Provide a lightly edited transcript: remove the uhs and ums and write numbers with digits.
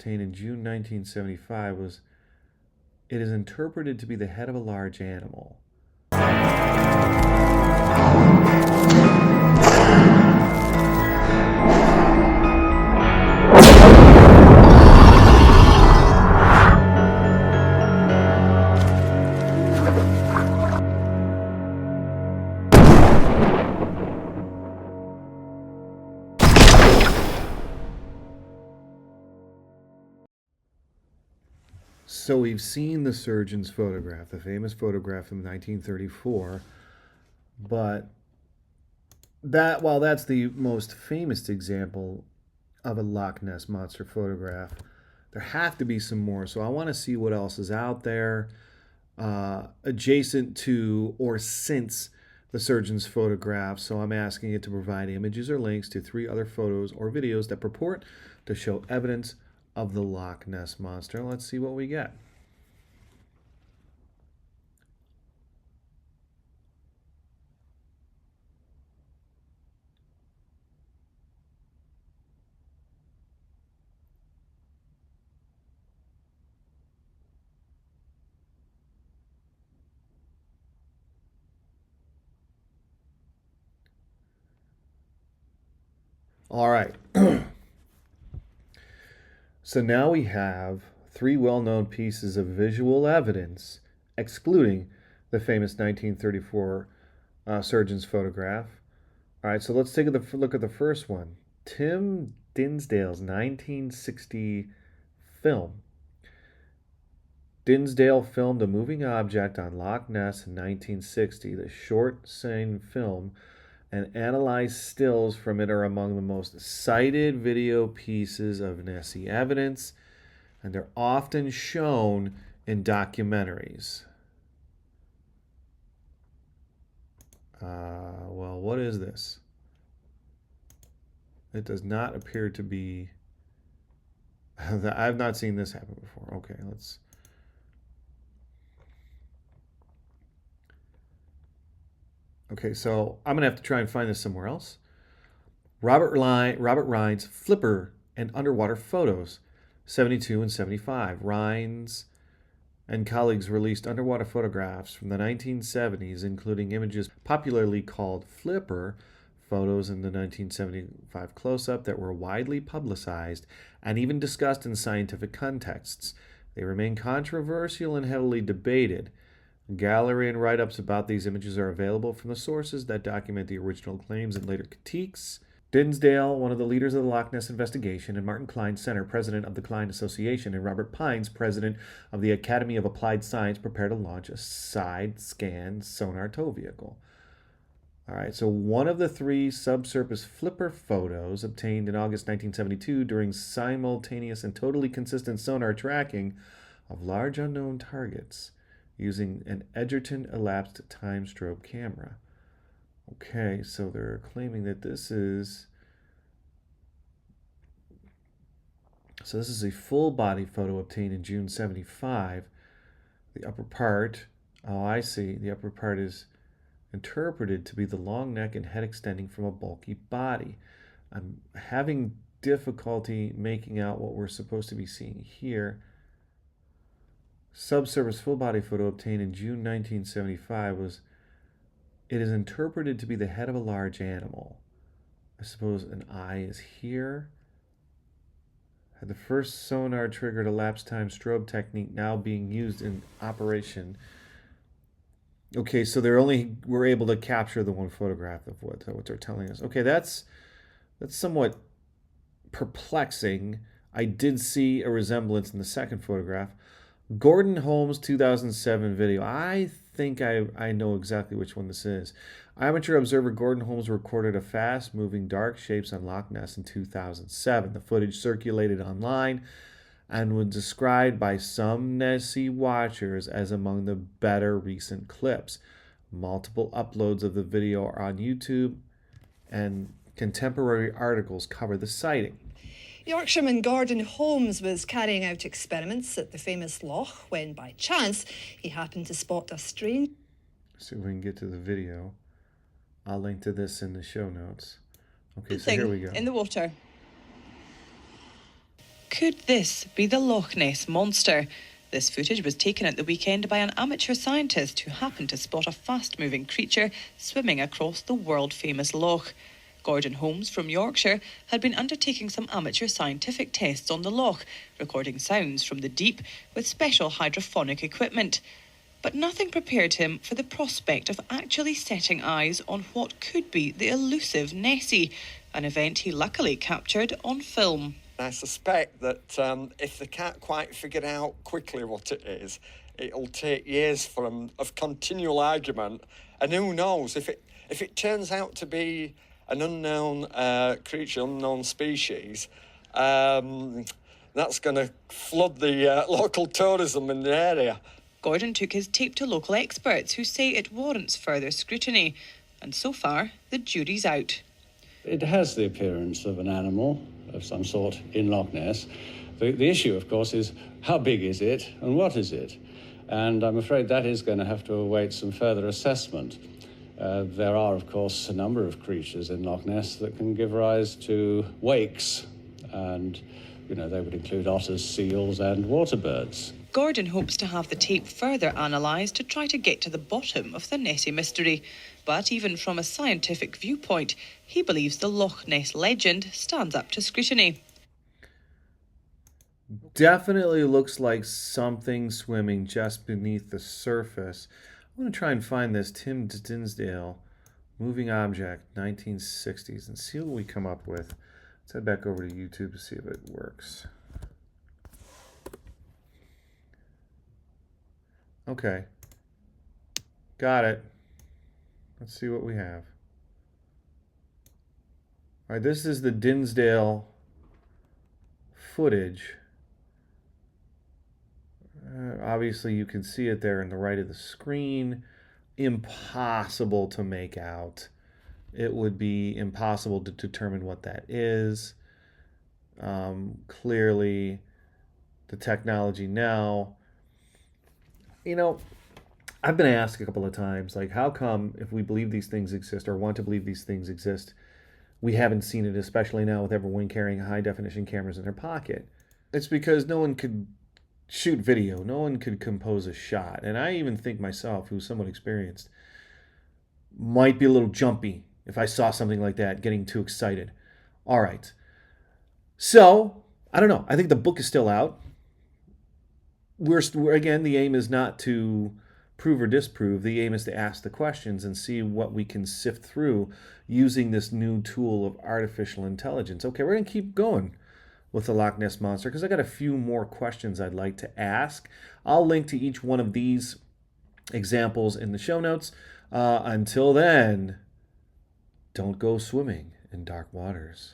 obtained in June 1975 was, it is interpreted to be the head of a large animal. So we've seen the surgeon's photograph, the famous photograph from 1934, but while that's the most famous example of a Loch Ness Monster photograph, there have to be some more. So I want to see what else is out there adjacent to or since the surgeon's photograph. So I'm asking it to provide images or links to 3 other photos or videos that purport to show evidence of the Loch Ness Monster. Let's see what we get. All right. So now we have 3 well-known pieces of visual evidence, excluding the famous 1934 surgeon's photograph. All right, so let's take a look at the first one. Tim Dinsdale's 1960 film. Dinsdale filmed a moving object on Loch Ness in 1960. The short scene film and analyzed stills from it are among the most cited video pieces of Nessie evidence, and they're often shown in documentaries. Well, what is this? It does not appear to be... I've not seen this happen before. Okay, let's... Okay, so I'm going to have to try and find this somewhere else. Robert Rhine's Flipper and Underwater Photos, 72 and 75. Rhine's and colleagues released underwater photographs from the 1970s, including images popularly called Flipper photos in the 1975 close-up that were widely publicized and even discussed in scientific contexts. They remain controversial and heavily debated. Gallery and write-ups about these images are available from the sources that document the original claims and later critiques. Dinsdale, one of the leaders of the Loch Ness investigation, and Martin Klein Center, president of the Klein Association, and Robert Pines, president of the Academy of Applied Science, prepare to launch a side-scan sonar tow vehicle. All right, so one of the 3 subsurface Flipper photos obtained in August 1972 during simultaneous and totally consistent sonar tracking of large unknown targets using an Edgerton elapsed time strobe camera. Okay, so they're claiming that this is... So this is a full body photo obtained in June 75. The upper part, oh I see, the upper part is interpreted to be the long neck and head extending from a bulky body. I'm having difficulty making out what we're supposed to be seeing here. Subsurface full body photo obtained in June 1975 was, it is interpreted to be the head of a large animal. I suppose an eye is here. Had the first sonar triggered elapsed time strobe technique now being used in operation. Okay, so we're able to capture the one photograph of what they're telling us. Okay, that's somewhat perplexing. I did see a resemblance in the second photograph. Gordon Holmes 2007 video. I think I know exactly which one this is. Amateur observer Gordon Holmes recorded a fast-moving dark shapes on Loch Ness in 2007. The footage circulated online and was described by some Nessie watchers as among the better recent clips. Multiple uploads of the video are on YouTube, and contemporary articles cover the sighting. Yorkshireman Gordon Holmes was carrying out experiments at the famous loch when, by chance, he happened to spot a strange... See if we can get to the video. I'll link to this in the show notes. Okay, so thing here we go. in the water. Could this be the Loch Ness Monster? This footage was taken at the weekend by an amateur scientist who happened to spot a fast-moving creature swimming across the world-famous loch. Gordon Holmes from Yorkshire had been undertaking some amateur scientific tests on the loch, recording sounds from the deep with special hydrophonic equipment. But nothing prepared him for the prospect of actually setting eyes on what could be the elusive Nessie, an event he luckily captured on film. I suspect that if they can't quite figure out quickly what it is, it'll take years for them of continual argument. And who knows, if it turns out to be an unknown creature, unknown species, that's going to flood the local tourism in the area. Gordon took his tape to local experts who say it warrants further scrutiny. And so far, the jury's out. It has the appearance of an animal of some sort in Loch Ness. The issue, of course, is how big is it and what is it? And I'm afraid that is going to have to await some further assessment. There are, of course, a number of creatures in Loch Ness that can give rise to wakes, and, they would include otters, seals, and water birds. Gordon hopes to have the tape further analysed to try to get to the bottom of the Nessie mystery. But even from a scientific viewpoint, he believes the Loch Ness legend stands up to scrutiny. Definitely looks like something swimming just beneath the surface. I'm going to try and find this Tim Dinsdale moving object, 1960s, and see what we come up with. Let's head back over to YouTube to see if it works. Okay. Got it. Let's see what we have. All right, this is the Dinsdale footage. Obviously, you can see it there in the right of the screen. Impossible to make out. It would be impossible to determine what that is. Clearly, the technology now... I've been asked a couple of times, like, how come if we believe these things exist or want to believe these things exist, we haven't seen it, especially now with everyone carrying high-definition cameras in their pocket? It's because no one could shoot video. No one could compose a shot. And I even think myself, who's somewhat experienced, might be a little jumpy if I saw something like that, getting too excited. All right. So, I don't know. I think the book is still out. We're again, the aim is not to prove or disprove. The aim is to ask the questions and see what we can sift through using this new tool of artificial intelligence. Okay, we're going to keep going with the Loch Ness Monster because I got a few more questions I'd like to ask. I'll link to each one of these examples in the show notes. Until then, don't go swimming in dark waters.